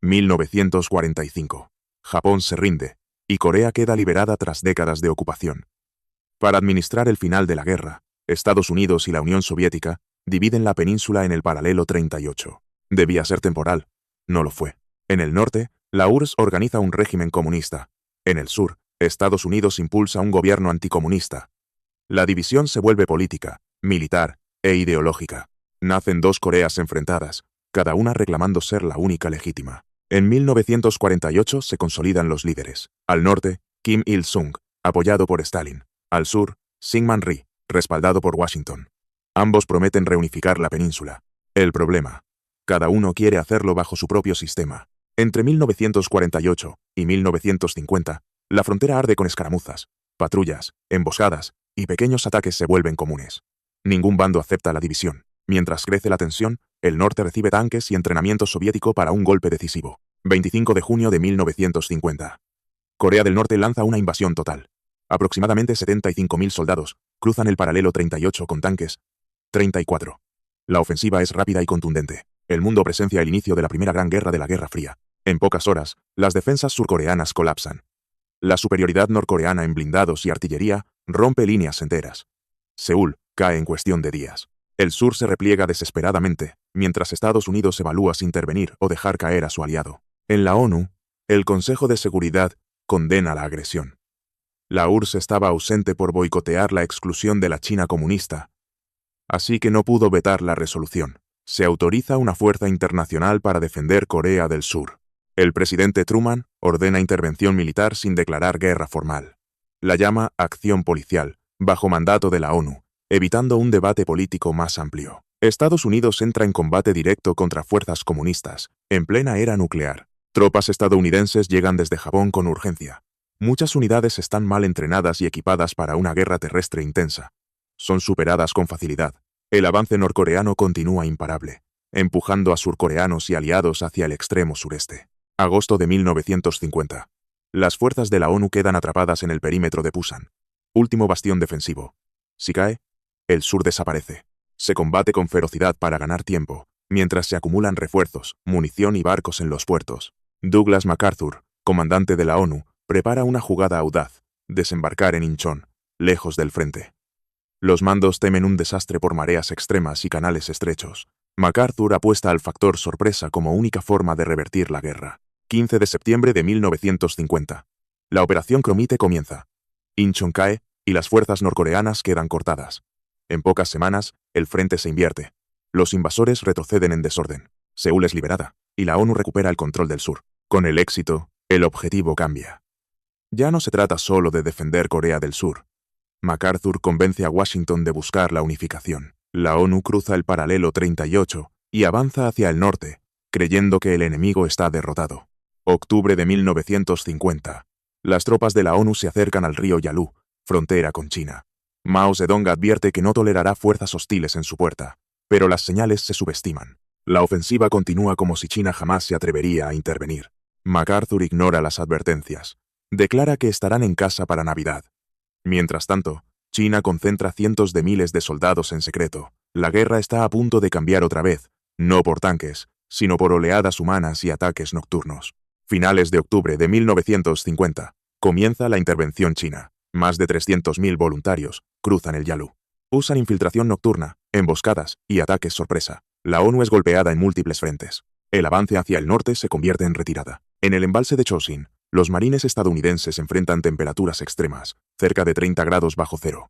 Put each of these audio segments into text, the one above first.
1945. Japón se rinde, y Corea queda liberada tras décadas de ocupación. Para administrar el final de la guerra, Estados Unidos y la Unión Soviética dividen la península en el paralelo 38. Debía ser temporal. No lo fue. En el norte, la URSS organiza un régimen comunista. En el sur, Estados Unidos impulsa un gobierno anticomunista. La división se vuelve política, militar e ideológica. Nacen dos Coreas enfrentadas, cada una reclamando ser la única legítima. En 1948 se consolidan los líderes. Al norte, Kim Il-sung, apoyado por Stalin. Al sur, Syngman Rhee, respaldado por Washington. Ambos prometen reunificar la península. El problema: cada uno quiere hacerlo bajo su propio sistema. Entre 1948 y 1950, la frontera arde con escaramuzas, patrullas, emboscadas y pequeños ataques se vuelven comunes. Ningún bando acepta la división. Mientras crece la tensión, el norte recibe tanques y entrenamiento soviético para un golpe decisivo. 25 de junio de 1950. Corea del Norte lanza una invasión total. Aproximadamente 75.000 soldados cruzan el paralelo 38 con tanques. 34. La ofensiva es rápida y contundente. El mundo presencia el inicio de la primera gran guerra de la Guerra Fría. En pocas horas, las defensas surcoreanas colapsan. La superioridad norcoreana en blindados y artillería rompe líneas enteras. Seúl cae en cuestión de días. El sur se repliega desesperadamente, mientras Estados Unidos evalúa si intervenir o dejar caer a su aliado. En la ONU, el Consejo de Seguridad condena la agresión. La URSS estaba ausente por boicotear la exclusión de la China comunista, así que no pudo vetar la resolución. Se autoriza una fuerza internacional para defender Corea del Sur. El presidente Truman ordena intervención militar sin declarar guerra formal. La llama acción policial, bajo mandato de la ONU, evitando un debate político más amplio. Estados Unidos entra en combate directo contra fuerzas comunistas, en plena era nuclear. Tropas estadounidenses llegan desde Japón con urgencia. Muchas unidades están mal entrenadas y equipadas para una guerra terrestre intensa. Son superadas con facilidad. El avance norcoreano continúa imparable, empujando a surcoreanos y aliados hacia el extremo sureste. Agosto de 1950. Las fuerzas de la ONU quedan atrapadas en el perímetro de Pusan. Último bastión defensivo. Si cae, el sur desaparece. Se combate con ferocidad para ganar tiempo, mientras se acumulan refuerzos, munición y barcos en los puertos. Douglas MacArthur, comandante de la ONU, prepara una jugada audaz: desembarcar en Inchon, lejos del frente. Los mandos temen un desastre por mareas extremas y canales estrechos. MacArthur apuesta al factor sorpresa como única forma de revertir la guerra. 15 de septiembre de 1950. La operación Cromite comienza. Inchon cae, y las fuerzas norcoreanas quedan cortadas. En pocas semanas, el frente se invierte. Los invasores retroceden en desorden. Seúl es liberada, y la ONU recupera el control del sur. Con el éxito, el objetivo cambia. Ya no se trata solo de defender Corea del Sur. MacArthur convence a Washington de buscar la unificación. La ONU cruza el paralelo 38 y avanza hacia el norte, creyendo que el enemigo está derrotado. Octubre de 1950. Las tropas de la ONU se acercan al río Yalu, frontera con China. Mao Zedong advierte que no tolerará fuerzas hostiles en su puerta, pero las señales se subestiman. La ofensiva continúa como si China jamás se atrevería a intervenir. MacArthur ignora las advertencias. Declara que estarán en casa para Navidad. Mientras tanto, China concentra cientos de miles de soldados en secreto. La guerra está a punto de cambiar otra vez, no por tanques, sino por oleadas humanas y ataques nocturnos. Finales de octubre de 1950. Comienza la intervención china. Más de 300.000 voluntarios cruzan el Yalu. Usan infiltración nocturna, emboscadas y ataques sorpresa. La ONU es golpeada en múltiples frentes. El avance hacia el norte se convierte en retirada. En el embalse de Chosin, los marines estadounidenses enfrentan temperaturas extremas, cerca de 30 grados bajo cero.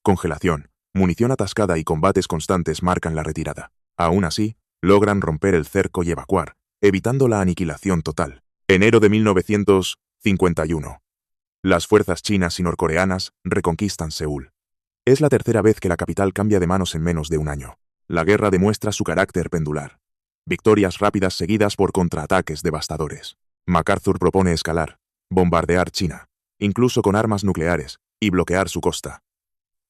Congelación, munición atascada y combates constantes marcan la retirada. Aún así, logran romper el cerco y evacuar, evitando la aniquilación total. Enero de 1951. Las fuerzas chinas y norcoreanas reconquistan Seúl. Es la tercera vez que la capital cambia de manos en menos de un año. La guerra demuestra su carácter pendular. Victorias rápidas seguidas por contraataques devastadores. MacArthur propone escalar, bombardear China, incluso con armas nucleares, y bloquear su costa.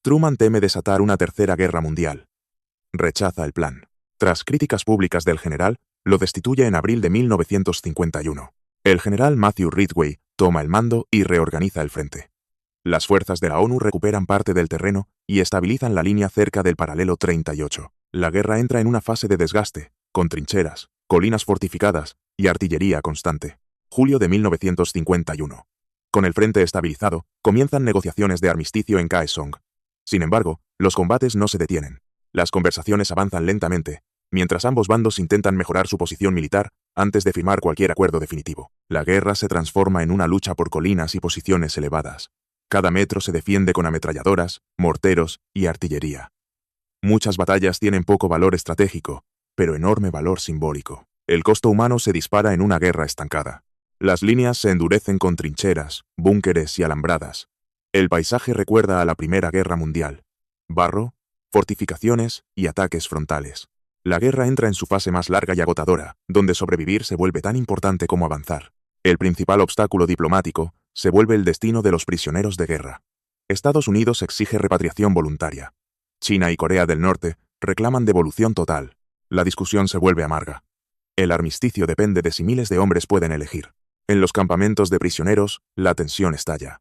Truman teme desatar una tercera guerra mundial. Rechaza el plan. Tras críticas públicas del general, lo destituye en abril de 1951. El general Matthew Ridgway toma el mando y reorganiza el frente. Las fuerzas de la ONU recuperan parte del terreno y estabilizan la línea cerca del paralelo 38. La guerra entra en una fase de desgaste, con trincheras, colinas fortificadas y artillería constante. Julio de 1951. Con el frente estabilizado, comienzan negociaciones de armisticio en Kaesong. Sin embargo, los combates no se detienen. Las conversaciones avanzan lentamente, mientras ambos bandos intentan mejorar su posición militar antes de firmar cualquier acuerdo definitivo. La guerra se transforma en una lucha por colinas y posiciones elevadas. Cada metro se defiende con ametralladoras, morteros y artillería. Muchas batallas tienen poco valor estratégico, pero enorme valor simbólico. El costo humano se dispara en una guerra estancada. Las líneas se endurecen con trincheras, búnkeres y alambradas. El paisaje recuerda a la Primera Guerra Mundial. Barro, fortificaciones y ataques frontales. La guerra entra en su fase más larga y agotadora, donde sobrevivir se vuelve tan importante como avanzar. El principal obstáculo diplomático se vuelve el destino de los prisioneros de guerra. Estados Unidos exige repatriación voluntaria. China y Corea del Norte reclaman devolución total. La discusión se vuelve amarga. El armisticio depende de si miles de hombres pueden elegir. En los campamentos de prisioneros, la tensión estalla.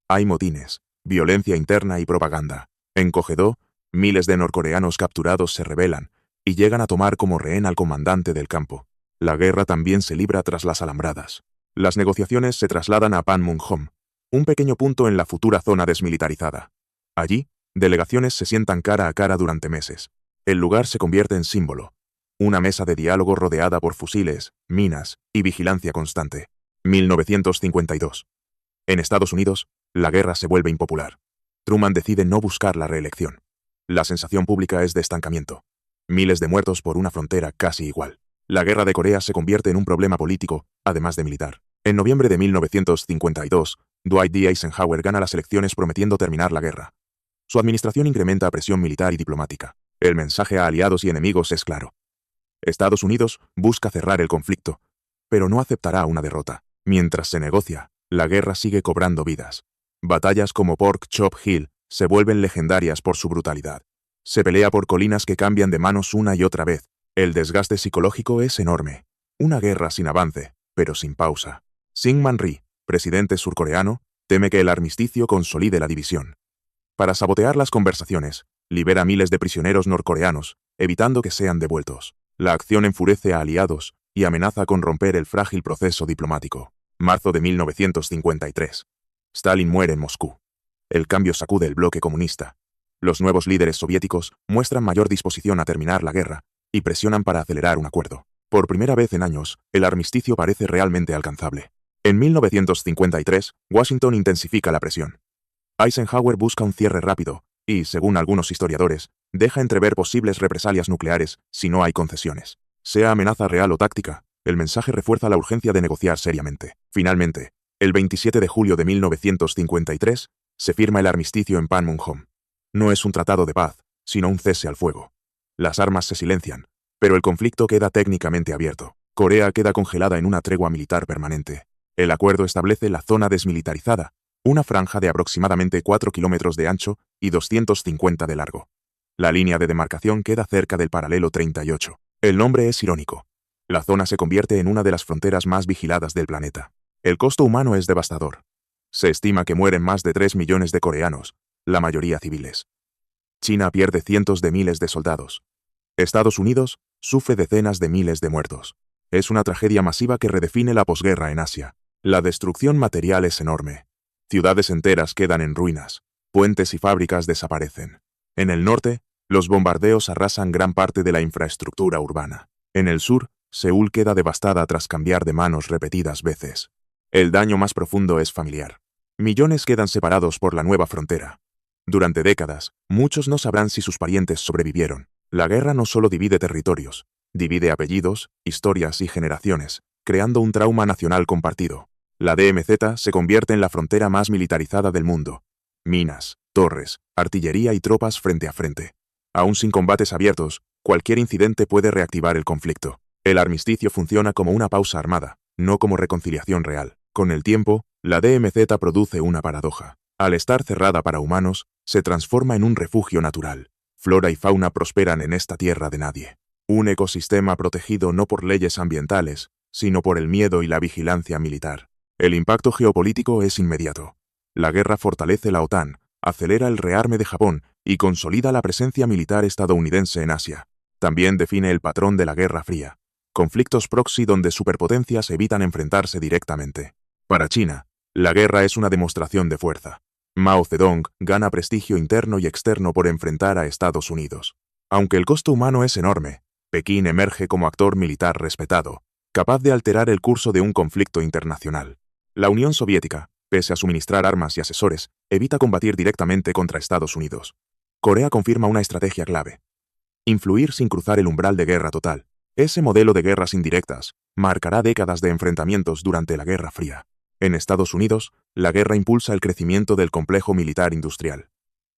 Hay motines, violencia interna y propaganda. En Coge-do, miles de norcoreanos capturados se rebelan y llegan a tomar como rehén al comandante del campo. La guerra también se libra tras las alambradas. Las negociaciones se trasladan a Panmunjom, un pequeño punto en la futura zona desmilitarizada. Allí, delegaciones se sientan cara a cara durante meses. El lugar se convierte en símbolo. Una mesa de diálogo rodeada por fusiles, minas y vigilancia constante. 1952. En Estados Unidos, la guerra se vuelve impopular. Truman decide no buscar la reelección. La sensación pública es de estancamiento. Miles de muertos por una frontera casi igual. La guerra de Corea se convierte en un problema político, además de militar. En noviembre de 1952, Dwight D. Eisenhower gana las elecciones prometiendo terminar la guerra. Su administración incrementa presión militar y diplomática. El mensaje a aliados y enemigos es claro. Estados Unidos busca cerrar el conflicto, pero no aceptará una derrota. Mientras se negocia, la guerra sigue cobrando vidas. Batallas como Pork Chop Hill se vuelven legendarias por su brutalidad. Se pelea por colinas que cambian de manos una y otra vez. El desgaste psicológico es enorme. Una guerra sin avance, pero sin pausa. Syngman Rhee, presidente surcoreano, teme que el armisticio consolide la división. Para sabotear las conversaciones, libera miles de prisioneros norcoreanos, evitando que sean devueltos. La acción enfurece a aliados y amenaza con romper el frágil proceso diplomático. Marzo de 1953. Stalin muere en Moscú. El cambio sacude el bloque comunista. Los nuevos líderes soviéticos muestran mayor disposición a terminar la guerra y presionan para acelerar un acuerdo. Por primera vez en años, el armisticio parece realmente alcanzable. En 1953, Washington intensifica la presión. Eisenhower busca un cierre rápido y, según algunos historiadores, deja entrever posibles represalias nucleares si no hay concesiones. Sea amenaza real o táctica, el mensaje refuerza la urgencia de negociar seriamente. Finalmente, el 27 de julio de 1953, se firma el armisticio en Panmunjom. No es un tratado de paz, sino un cese al fuego. Las armas se silencian, pero el conflicto queda técnicamente abierto. Corea queda congelada en una tregua militar permanente. El acuerdo establece la zona desmilitarizada, una franja de aproximadamente 4 kilómetros de ancho y 250 de largo. La línea de demarcación queda cerca del paralelo 38. El nombre es irónico. La zona se convierte en una de las fronteras más vigiladas del planeta. El costo humano es devastador. Se estima que mueren más de 3 millones de coreanos, la mayoría civiles. China pierde cientos de miles de soldados. Estados Unidos sufre decenas de miles de muertos. Es una tragedia masiva que redefine la posguerra en Asia. La destrucción material es enorme. Ciudades enteras quedan en ruinas. Puentes y fábricas desaparecen. En el norte, los bombardeos arrasan gran parte de la infraestructura urbana. En el sur, Seúl queda devastada tras cambiar de manos repetidas veces. El daño más profundo es familiar. Millones quedan separados por la nueva frontera. Durante décadas, muchos no sabrán si sus parientes sobrevivieron. La guerra no solo divide territorios, divide apellidos, historias y generaciones, creando un trauma nacional compartido. La DMZ se convierte en la frontera más militarizada del mundo. Minas, torres, artillería y tropas frente a frente. Aún sin combates abiertos, cualquier incidente puede reactivar el conflicto. El armisticio funciona como una pausa armada, no como reconciliación real. Con el tiempo, la DMZ produce una paradoja. Al estar cerrada para humanos, se transforma en un refugio natural. Flora y fauna prosperan en esta tierra de nadie. Un ecosistema protegido no por leyes ambientales, sino por el miedo y la vigilancia militar. El impacto geopolítico es inmediato. La guerra fortalece la OTAN, acelera el rearme de Japón y consolida la presencia militar estadounidense en Asia. También define el patrón de la Guerra Fría. conflictos proxy donde superpotencias evitan enfrentarse directamente. Para China, la guerra es una demostración de fuerza. Mao Zedong gana prestigio interno y externo por enfrentar a Estados Unidos. Aunque el costo humano es enorme, Pekín emerge como actor militar respetado, capaz de alterar el curso de un conflicto internacional. La Unión Soviética, pese a suministrar armas y asesores, evita combatir directamente contra Estados Unidos. Corea confirma una estrategia clave: influir sin cruzar el umbral de guerra total. Ese modelo de guerras indirectas marcará décadas de enfrentamientos durante la Guerra Fría. En Estados Unidos, la guerra impulsa el crecimiento del complejo militar industrial.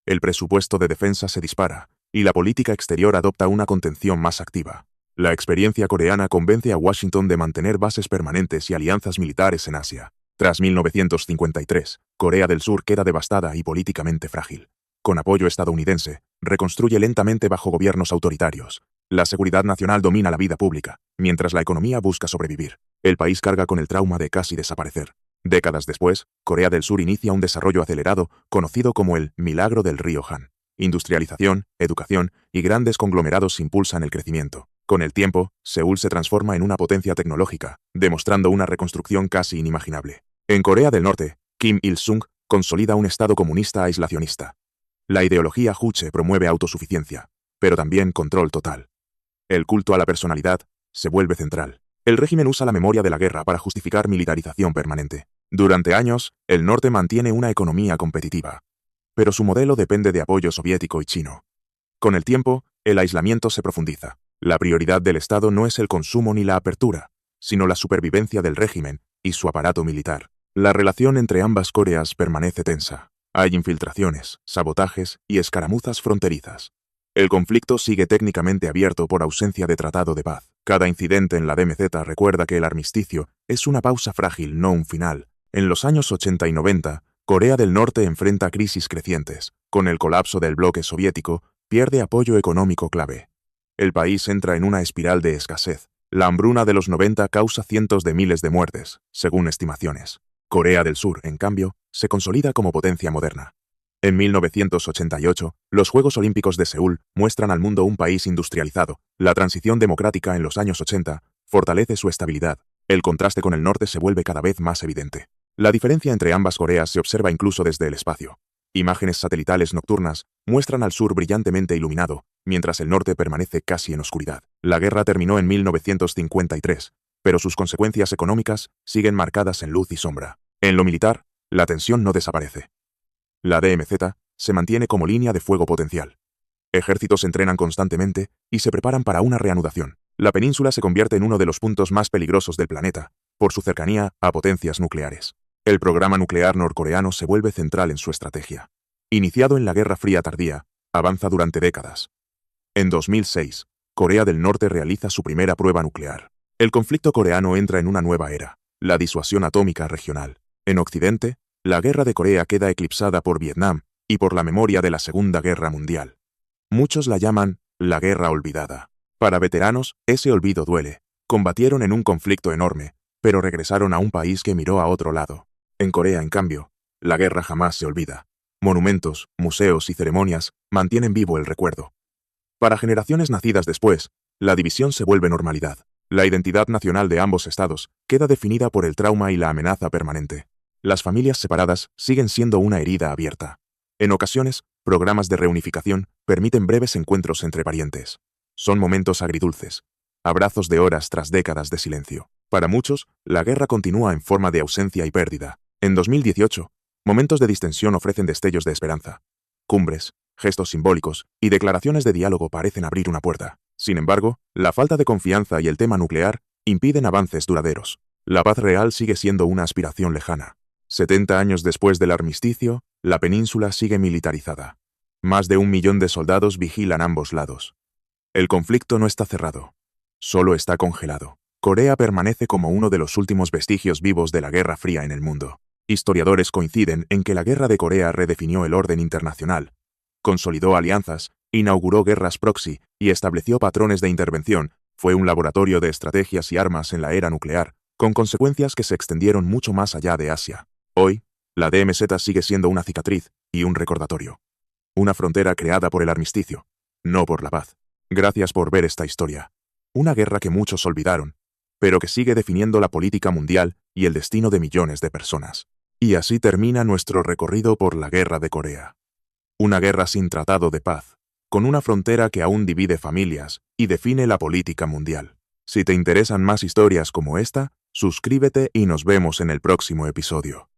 El presupuesto de defensa se dispara, y la política exterior adopta una contención más activa. La experiencia coreana convence a Washington de mantener bases permanentes y alianzas militares en Asia. Tras 1953, Corea del Sur queda devastada y políticamente frágil. Con apoyo estadounidense, reconstruye lentamente bajo gobiernos autoritarios. La seguridad nacional domina la vida pública, mientras la economía busca sobrevivir. El país carga con el trauma de casi desaparecer. Décadas después, Corea del Sur inicia un desarrollo acelerado, conocido como el milagro del río Han. Industrialización, educación y grandes conglomerados impulsan el crecimiento. Con el tiempo, Seúl se transforma en una potencia tecnológica, demostrando una reconstrucción casi inimaginable. En Corea del Norte, Kim Il-sung consolida un estado comunista aislacionista. La ideología Juche promueve autosuficiencia, pero también control total. El culto a la personalidad se vuelve central. El régimen usa la memoria de la guerra para justificar militarización permanente. Durante años, el norte mantiene una economía competitiva, pero su modelo depende de apoyo soviético y chino. Con el tiempo, el aislamiento se profundiza. La prioridad del Estado no es el consumo ni la apertura, sino la supervivencia del régimen y su aparato militar. La relación entre ambas Coreas permanece tensa. Hay infiltraciones, sabotajes y escaramuzas fronterizas. El conflicto sigue técnicamente abierto por ausencia de tratado de paz. Cada incidente en la DMZ recuerda que el armisticio es una pausa frágil, no un final. En los años 80 y 90, Corea del Norte enfrenta crisis crecientes. Con el colapso del bloque soviético, pierde apoyo económico clave. El país entra en una espiral de escasez. La hambruna de los 90 causa cientos de miles de muertes, según estimaciones. Corea del Sur, en cambio, se consolida como potencia moderna. En 1988, los Juegos Olímpicos de Seúl muestran al mundo un país industrializado. La transición democrática en los años 80 fortalece su estabilidad. El contraste con el norte se vuelve cada vez más evidente. La diferencia entre ambas Coreas se observa incluso desde el espacio. Imágenes satelitales nocturnas muestran al sur brillantemente iluminado, mientras el norte permanece casi en oscuridad. La guerra terminó en 1953, pero sus consecuencias económicas siguen marcadas en luz y sombra. En lo militar, la tensión no desaparece. La DMZ se mantiene como línea de fuego potencial. Ejércitos entrenan constantemente y se preparan para una reanudación. La península se convierte en uno de los puntos más peligrosos del planeta, por su cercanía a potencias nucleares. El programa nuclear norcoreano se vuelve central en su estrategia. Iniciado en la Guerra Fría tardía, avanza durante décadas. En 2006, Corea del Norte realiza su primera prueba nuclear. El conflicto coreano entra en una nueva era, la disuasión atómica regional. En Occidente, la Guerra de Corea queda eclipsada por Vietnam y por la memoria de la Segunda Guerra Mundial. Muchos la llaman la guerra olvidada. Para veteranos, ese olvido duele. Combatieron en un conflicto enorme, pero regresaron a un país que miró a otro lado. En Corea, en cambio, la guerra jamás se olvida. Monumentos, museos y ceremonias mantienen vivo el recuerdo. Para generaciones nacidas después, la división se vuelve normalidad. La identidad nacional de ambos estados queda definida por el trauma y la amenaza permanente. Las familias separadas siguen siendo una herida abierta. En ocasiones, programas de reunificación permiten breves encuentros entre parientes. Son momentos agridulces, abrazos de horas tras décadas de silencio. Para muchos, la guerra continúa en forma de ausencia y pérdida. En 2018, momentos de distensión ofrecen destellos de esperanza. Cumbres, gestos simbólicos y declaraciones de diálogo parecen abrir una puerta. Sin embargo, la falta de confianza y el tema nuclear impiden avances duraderos. La paz real sigue siendo una aspiración lejana. 70 años después del armisticio, la península sigue militarizada. Más de 1 millón de soldados vigilan ambos lados. El conflicto no está cerrado, solo está congelado. Corea permanece como uno de los últimos vestigios vivos de la Guerra Fría en el mundo. Historiadores coinciden en que la Guerra de Corea redefinió el orden internacional, consolidó alianzas, inauguró guerras proxy y estableció patrones de intervención. Fue un laboratorio de estrategias y armas en la era nuclear, con consecuencias que se extendieron mucho más allá de Asia. Hoy, la DMZ sigue siendo una cicatriz y un recordatorio. Una frontera creada por el armisticio, no por la paz. Gracias por ver esta historia. Una guerra que muchos olvidaron, pero que sigue definiendo la política mundial y el destino de millones de personas. Y así termina nuestro recorrido por la Guerra de Corea. Una guerra sin tratado de paz, con una frontera que aún divide familias y define la política mundial. Si te interesan más historias como esta, suscríbete y nos vemos en el próximo episodio.